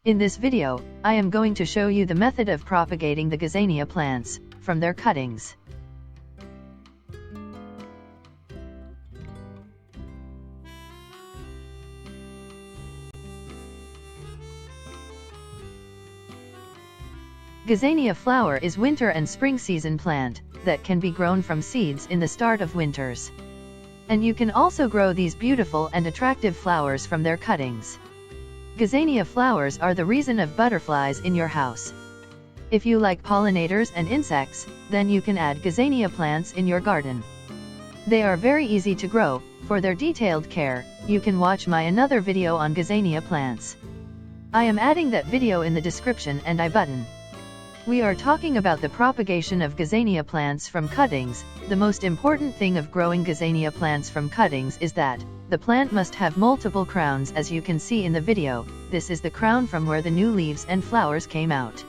In this video, I am going to show you the method of propagating the Gazania plants from their cuttings. Gazania flower is winter and spring season plant that can be grown from seeds in the start of winters. And you can also grow these beautiful and attractive flowers from their cuttings. Gazania flowers are the reason of butterflies in your house. If you like pollinators and insects, then you can add Gazania plants in your garden. They are very easy to grow. For their detailed care, you can watch my another video on Gazania plants. I am adding that video in the description and I button. We are talking about the propagation of Gazania plants from cuttings. The most important thing of growing Gazania plants from cuttings is that the plant must have multiple crowns, as you can see in the video. This is the crown from where the new leaves and flowers came out.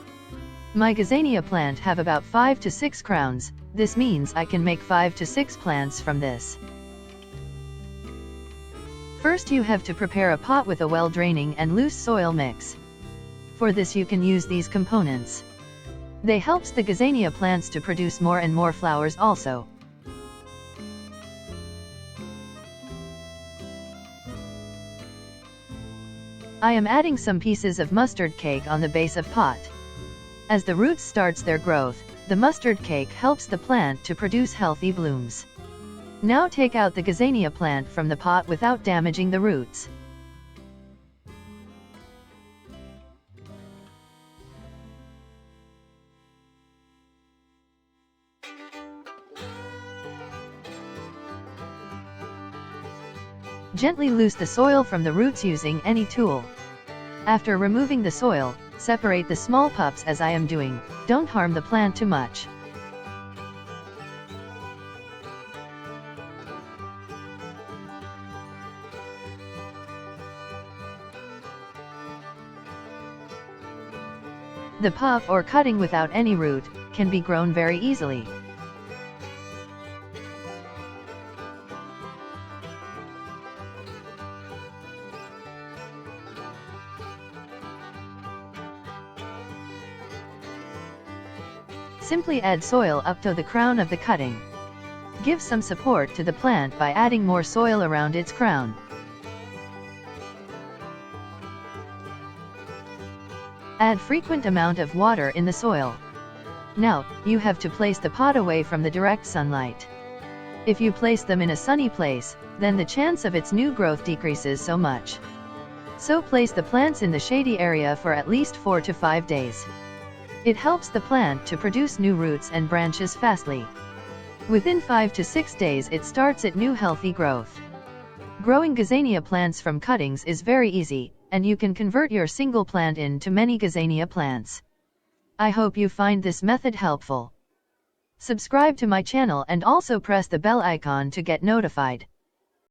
My Gazania plant have about 5 to 6 crowns. This means I can make 5 to 6 plants from this. First you have to prepare a pot with a well-draining and loose soil mix. For this you can use these components. They helps the Gazania plants to produce more and more flowers also. I am adding some pieces of mustard cake on the base of pot. As the roots starts their growth, the mustard cake helps the plant to produce healthy blooms. Now take out the Gazania plant from the pot without damaging the roots. Gently loose the soil from the roots using any tool. After removing the soil, separate the small pups as I am doing. Don't harm the plant too much. The pup or cutting without any root can be grown very easily. Simply add soil up to the crown of the cutting. Give some support to the plant by adding more soil around its crown. Add frequent amount of water in the soil. Now, you have to place the pot away from the direct sunlight. If you place them in a sunny place, then the chance of its new growth decreases so much. So place the plants in the shady area for at least 4 to 5 days. It helps the plant to produce new roots and branches fastly. Within 5 to 6 days it starts its new healthy growth. Growing Gazania plants from cuttings is very easy, and you can convert your single plant into many Gazania plants. I hope you find this method helpful. Subscribe to my channel and also press the bell icon to get notified.